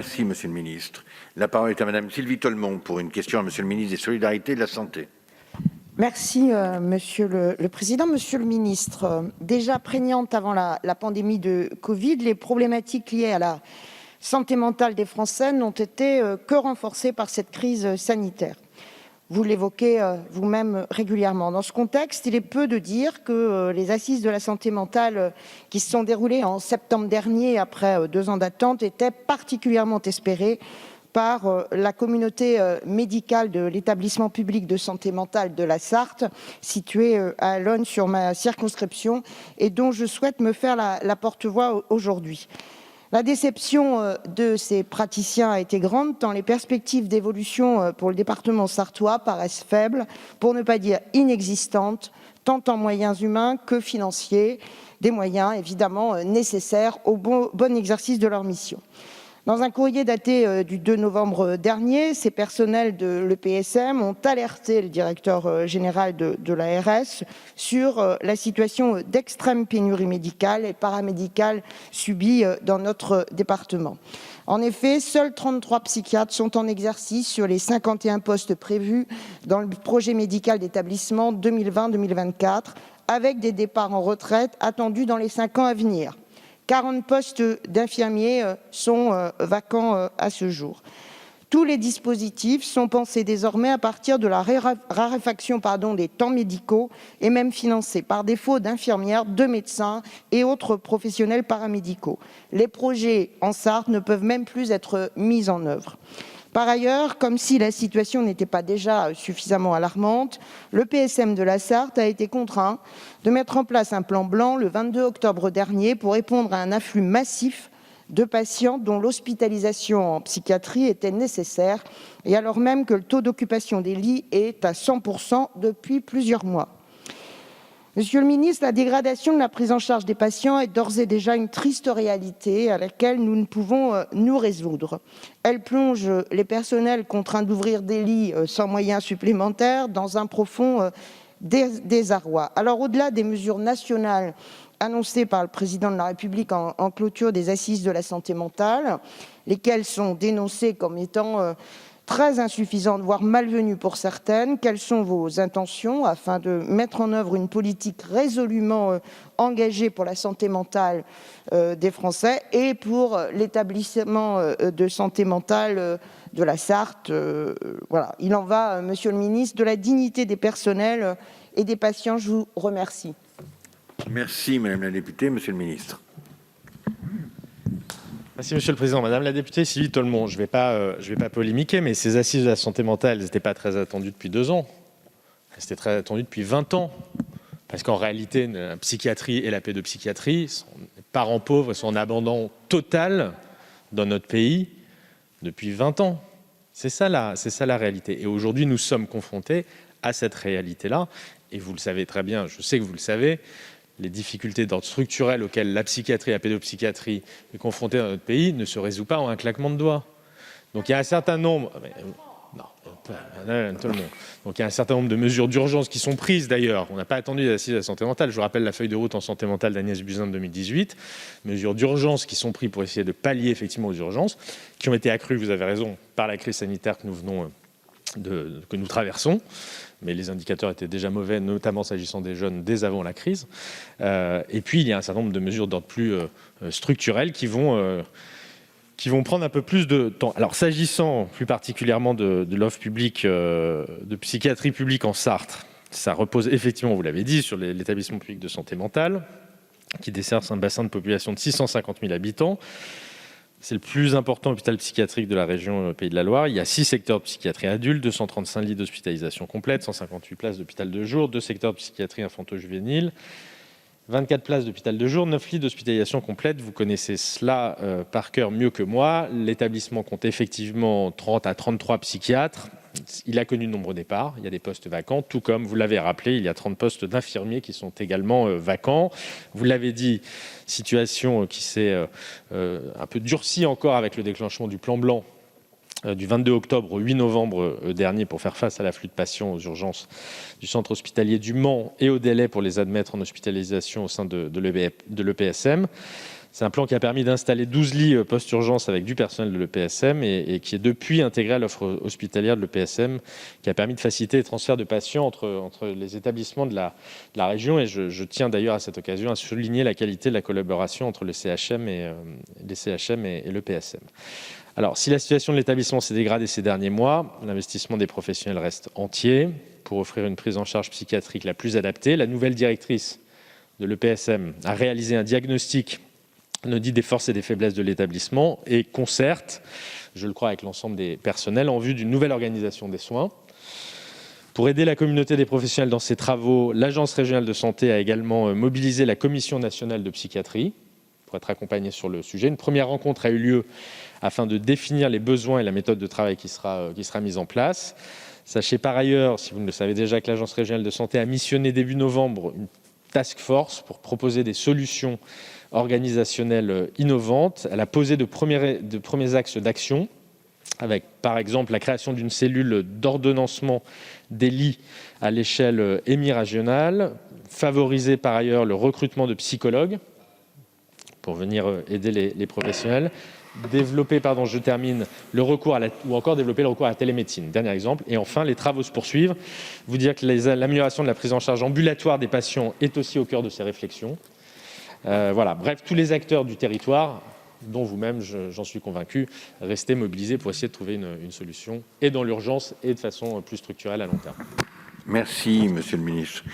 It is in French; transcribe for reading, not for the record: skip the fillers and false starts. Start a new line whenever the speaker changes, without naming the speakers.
Merci, Monsieur le Ministre. La parole est à Madame Sylvie Tolmont pour une question à Monsieur le Ministre des Solidarités et de la Santé.
Merci, Monsieur le Président. Monsieur le Ministre, déjà prégnante avant la pandémie de Covid, les problématiques liées à la santé mentale des Français n'ont été que renforcées par cette crise sanitaire. Vous l'évoquez vous-même régulièrement. Dans ce contexte, il est peu de dire que les assises de la santé mentale qui se sont déroulées en septembre dernier, après 2 ans d'attente, étaient particulièrement espérées par la communauté médicale de l'établissement public de santé mentale de la Sarthe, situé à Lonne sur ma circonscription, et dont je souhaite me faire la porte-voix aujourd'hui. La déception de ces praticiens a été grande, tant les perspectives d'évolution pour le département sarthois paraissent faibles, pour ne pas dire inexistantes, tant en moyens humains que financiers, des moyens évidemment nécessaires au bon exercice de leur mission. Dans un courrier daté du 2 novembre dernier, ces personnels de l'EPSM ont alerté le directeur général de l'ARS sur la situation d'extrême pénurie médicale et paramédicale subie dans notre département. En effet, seuls 33 psychiatres sont en exercice sur les 51 postes prévus dans le projet médical d'établissement 2020-2024, avec des départs en retraite attendus dans les 5 ans à venir. 40 postes d'infirmiers sont vacants à ce jour. Tous les dispositifs sont pensés désormais à partir de la raréfaction des temps médicaux et même financés par défaut d'infirmières, de médecins et autres professionnels paramédicaux. Les projets en Sarthe ne peuvent même plus être mis en œuvre. Par ailleurs, comme si la situation n'était pas déjà suffisamment alarmante, le PSM de la Sarthe a été contraint de mettre en place un plan blanc le 22 octobre dernier pour répondre à un afflux massif de patients dont l'hospitalisation en psychiatrie était nécessaire, et alors même que le taux d'occupation des lits est à 100% depuis plusieurs mois. Monsieur le ministre, la dégradation de la prise en charge des patients est d'ores et déjà une triste réalité à laquelle nous ne pouvons nous résoudre. Elle plonge les personnels contraints d'ouvrir des lits sans moyens supplémentaires dans un profond désarroi. Alors, au-delà des mesures nationales annoncées par le président de la République en clôture des assises de la santé mentale, lesquelles sont dénoncées comme étant très insuffisantes, voire malvenues pour certaines. Quelles sont vos intentions afin de mettre en œuvre une politique résolument engagée pour la santé mentale des Français et pour l'établissement de santé mentale de la Sarthe? Voilà. Il en va, Monsieur le ministre, de la dignité des personnels et des patients. Je vous remercie.
Merci, Madame la députée. Monsieur le Ministre.
Merci, Monsieur le Président. Madame la députée Sylvie Tolmont, je ne vais pas polémiquer, mais ces assises de la santé mentale, elles n'étaient pas très attendues depuis 2 ans. Elles étaient très attendues depuis 20 ans. Parce qu'en réalité, la psychiatrie et la pédopsychiatrie sont des parents pauvres et sont en abandon total dans notre pays depuis 20 ans. C'est ça la réalité. Et aujourd'hui, nous sommes confrontés à cette réalité-là. Et vous le savez très bien, je sais que vous le savez, les difficultés d'ordre structurel auxquelles la psychiatrie et la pédopsychiatrie est confrontée dans notre pays ne se résout pas en un claquement de doigts. Donc il y a un certain nombre... Donc il y a un certain nombre de mesures d'urgence qui sont prises d'ailleurs. On n'a pas attendu les assises de la santé mentale. Je vous rappelle la feuille de route en santé mentale d'Agnès Buzyn de 2018. Mesures d'urgence qui sont prises pour essayer de pallier effectivement aux urgences, qui ont été accrues, vous avez raison, par la crise sanitaire que nous traversons. Mais les indicateurs étaient déjà mauvais, notamment s'agissant des jeunes, dès avant la crise. Et puis, il y a un certain nombre de mesures d'ordre plus structurelles qui vont prendre un peu plus de temps. Alors, s'agissant plus particulièrement de l'offre publique, de psychiatrie publique en Sarthe, ça repose effectivement, vous l'avez dit, sur l'établissement public de santé mentale, qui dessert un bassin de population de 650 000 habitants. C'est le plus important hôpital psychiatrique de la région Pays de la Loire. Il y a 6 secteurs de psychiatrie adulte, 235 lits d'hospitalisation complète, 158 places d'hôpital de jour, 2 secteurs de psychiatrie infanto-juvénile, 24 places d'hôpital de jour, 9 lits d'hospitalisation complète. Vous connaissez cela par cœur mieux que moi. L'établissement compte effectivement 30 à 33 psychiatres. Il a connu de nombreux départs. Il y a des postes vacants, tout comme, vous l'avez rappelé, il y a 30 postes d'infirmiers qui sont également vacants. Vous l'avez dit, situation qui s'est un peu durcie encore avec le déclenchement du plan blanc du 22 octobre au 8 novembre dernier pour faire face à l'afflux de patients aux urgences du centre hospitalier du Mans et au délai pour les admettre en hospitalisation au sein de l'EPSM. C'est un plan qui a permis d'installer 12 lits post-urgence avec du personnel de l'EPSM et qui est depuis intégré à l'offre hospitalière de l'EPSM, qui a permis de faciliter les transferts de patients entre les établissements de la région. Et je tiens d'ailleurs à cette occasion à souligner la qualité de la collaboration entre les CHM et l'EPSM. Alors, si la situation de l'établissement s'est dégradée ces derniers mois, l'investissement des professionnels reste entier pour offrir une prise en charge psychiatrique la plus adaptée. La nouvelle directrice de l'EPSM a réalisé un diagnostic des forces et des faiblesses de l'établissement et concerte, je le crois, avec l'ensemble des personnels en vue d'une nouvelle organisation des soins. Pour aider la communauté des professionnels dans ces travaux, l'Agence régionale de santé a également mobilisé la Commission nationale de psychiatrie pour être accompagnée sur le sujet. Une première rencontre a eu lieu afin de définir les besoins et la méthode de travail qui sera mise en place. Sachez par ailleurs, si vous ne le savez déjà, que l'Agence régionale de santé a missionné début novembre une task force pour proposer des solutions organisationnelles innovantes. Elle a posé de premiers axes d'action, avec par exemple la création d'une cellule d'ordonnancement des lits à l'échelle hémi-régionale, favoriser par ailleurs le recrutement de psychologues pour venir aider les professionnels, développer le recours à la télémédecine, dernier exemple. Et enfin, les travaux se poursuivent. Vous dire que l'amélioration de la prise en charge ambulatoire des patients est aussi au cœur de ces réflexions. Voilà. Bref, tous les acteurs du territoire, dont vous-même, j'en suis convaincu, restez mobilisés pour essayer de trouver une solution, et dans l'urgence, et de façon plus structurelle à long terme.
Merci, monsieur le ministre.